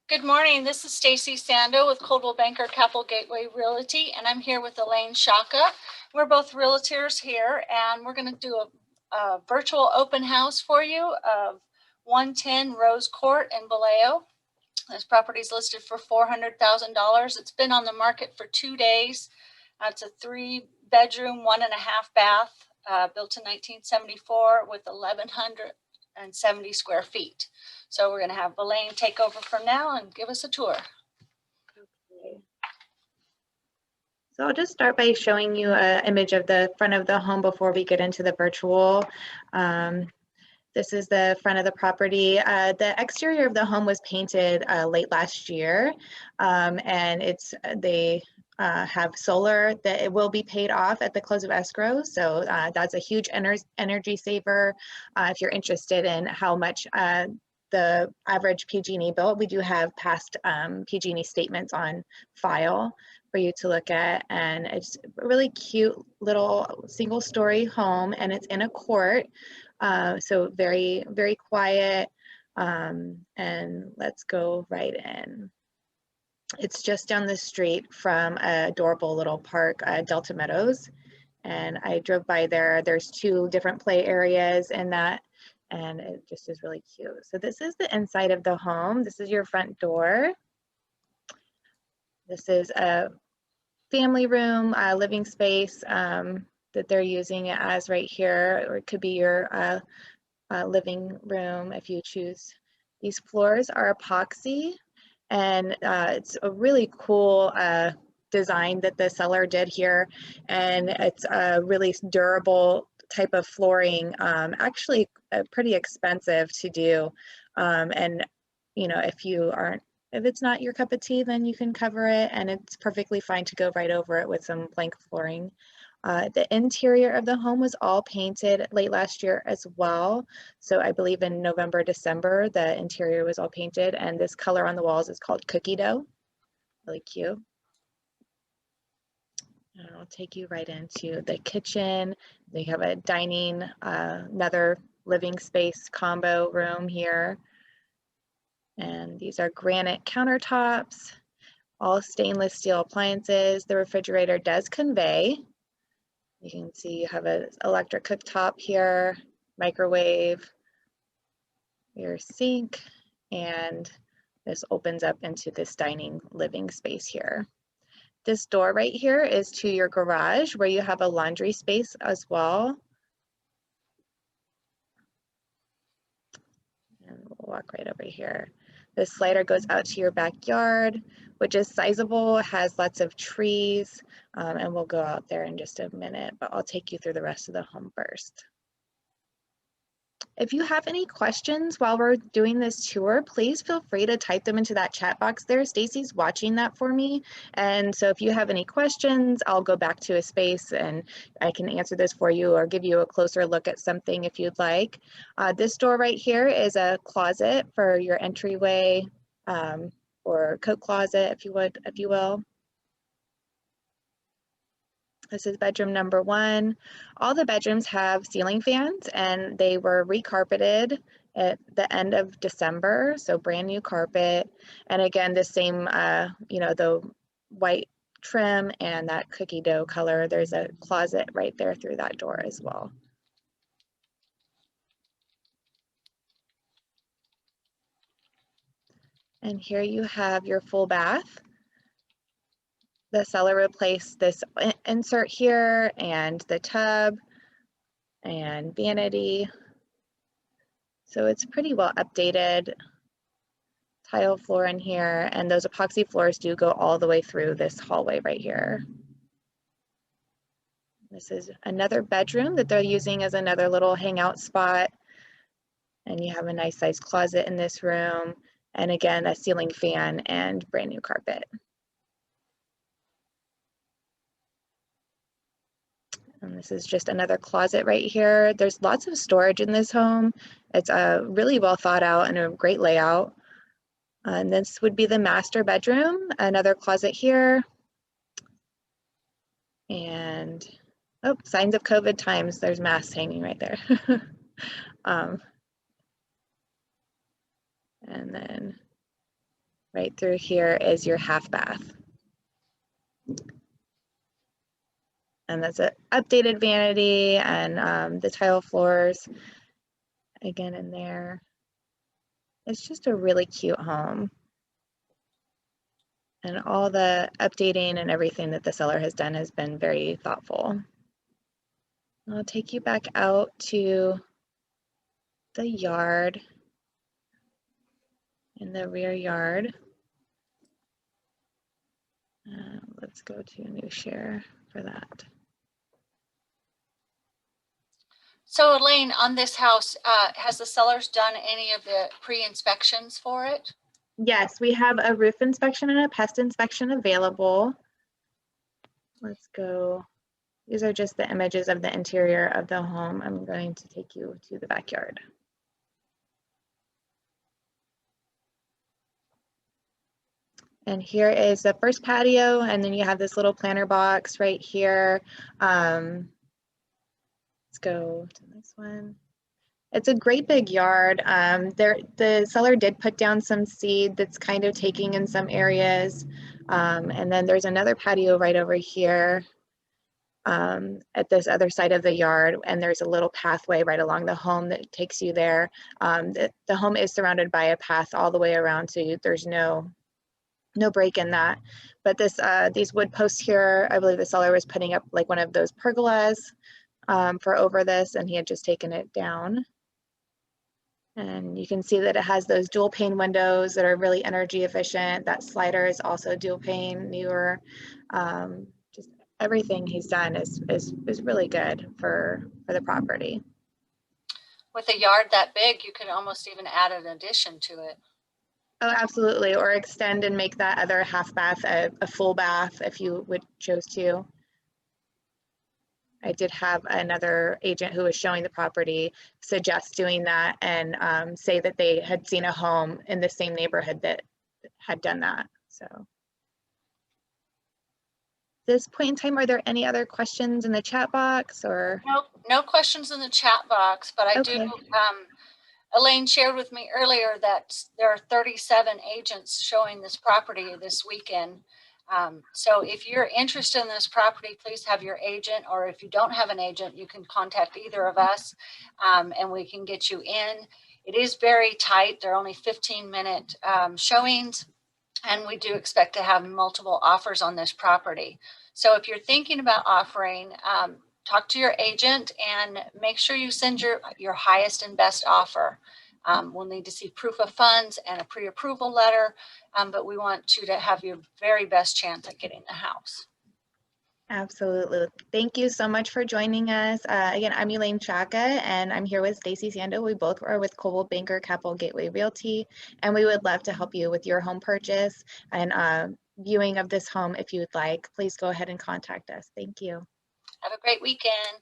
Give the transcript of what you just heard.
Good morning. This is Stacey Sandoe with Coldwell Banker Kappel Gateway Realty, and I'm here with Elaine Sciacca. We're both realtors here, and we're going to do a virtual open house for you of 110 Rose Court in Vallejo. This property is listed for $400,000. It's been on the market for 2 days. It's a 3-bedroom, 1.5 bath, built in 1974 with 1,170 square feet. So we're going to have Elaine take over from now and give us a tour. Okay. So I'll just start by showing you an image of the front of the home before we get into the virtual. This is the front of the property. The exterior of the home was painted late last year, and they have solar that it will be paid off at the close of escrow. So that's a huge energy saver. If you're interested in how much the average PG&E bill, we do have past PG&E statements on file for you to look at, and it's a really cute little single-story home, and it's in a court, so very, very quiet, and let's go right in. It's just down the street from a adorable little park, Delta Meadows, and I drove by there. There's 2 different play areas in that, and it just is really cute. So this is the inside of the home. This is your front door. This is a family room, living space that they're using it as right here, or it could be your living room if you choose. These floors are epoxy, and it's a really cool design that the seller did here, and it's a really durable type of flooring, actually pretty expensive to do, and you know, if it's not your cup of tea, then you can cover it, and it's perfectly fine to go right over it with some plank flooring. The interior of the home was all painted late last year as well. So I believe in November, December, the interior was all painted, and this color on the walls is called cookie dough. Really cute. And I'll take you right into the kitchen. They have a dining, another living space combo room here. And these are granite countertops, all stainless steel appliances. The refrigerator does convey. You can see you have an electric cooktop here, microwave, your sink, and this opens up into this dining living space here. This door right here is to your garage where you have a laundry space as well. And we'll walk right over here. This slider goes out to your backyard, which is sizable, has lots of trees, and we'll go out there in just a minute, but I'll take you through the rest of the home first. If you have any questions while we're doing this tour, please feel free to type them into that chat box there. Stacey's watching that for me. And so if you have any questions, I'll go back to a space and I can answer this for you or give you a closer look at something if you'd like. This door right here is a closet for your entryway, or coat closet, if you will. This is bedroom number 1. All the bedrooms have ceiling fans, and they were recarpeted at the end of December, so brand new carpet. And again, the same, you know, the white trim and that cookie dough color. There's a closet right there through that door as well. And here you have your full bath. The seller replaced this insert here and the tub and vanity. So it's pretty well updated. Tile floor in here, and those epoxy floors do go all the way through this hallway right here. This is another bedroom that they're using as another little hangout spot. And you have a nice sized closet in this room. And again, a ceiling fan and brand new carpet. And this is just another closet right here. There's lots of storage in this home. It's really well thought out and a great layout. And this would be the master bedroom, another closet here. And, oh, signs of COVID times. There's masks hanging right there. And then right through here is your half bath. And that's an updated vanity and the tile floors again in there. It's just a really cute home. And all the updating and everything that the seller has done has been very thoughtful. I'll take you back out to the yard, in the rear yard. Let's go to a new share for that. So Elaine, on this house, has the sellers done any of the pre-inspections for it? Yes, we have a roof inspection and a pest inspection available. Let's go. These are just the images of the interior of the home. I'm going to take you to the backyard. And here is the first patio, and then you have this little planter box right here. Let's go to this one. It's a great big yard. The seller did put down some seed that's kind of taking in some areas. And then there's another patio right over here at this other side of the yard. And there's a little pathway right along the home that takes you there. The home is surrounded by a path all the way around, so there's no break in that. But these wood posts here, I believe the seller was putting up like one of those pergolas for over this, and he had just taken it down. And you can see that it has those dual pane windows that are really energy efficient. That slider is also dual pane, newer. Just everything he's done is really good for the property. With a yard that big, you could almost even add an addition to it. Oh, absolutely. Or extend and make that other half bath a full bath if you would choose to. I did have another agent who was showing the property suggest doing that and say that they had seen a home in the same neighborhood that had done that. So at this point in time, are there any other questions in the chat box or? No questions in the chat box, but I do. Elaine shared with me earlier that there are 37 agents showing this property this weekend. So if you're interested in this property, please have your agent, or if you don't have an agent, you can contact either of us and we can get you in. It is very tight. They're only 15-minute showings, and we do expect to have multiple offers on this property. So if you're thinking about offering, talk to your agent and make sure you send your highest and best offer. We'll need to see proof of funds and a pre-approval letter, but we want you to have your very best chance at getting the house. Absolutely. Thank you so much for joining us. Again, I'm Elaine Sciacca, and I'm here with Stacey Sandoe. We both are with Coldwell Banker Kappel Gateway Realty, and we would love to help you with your home purchase and viewing of this home. If you would like, please go ahead and contact us. Thank you. Have a great weekend.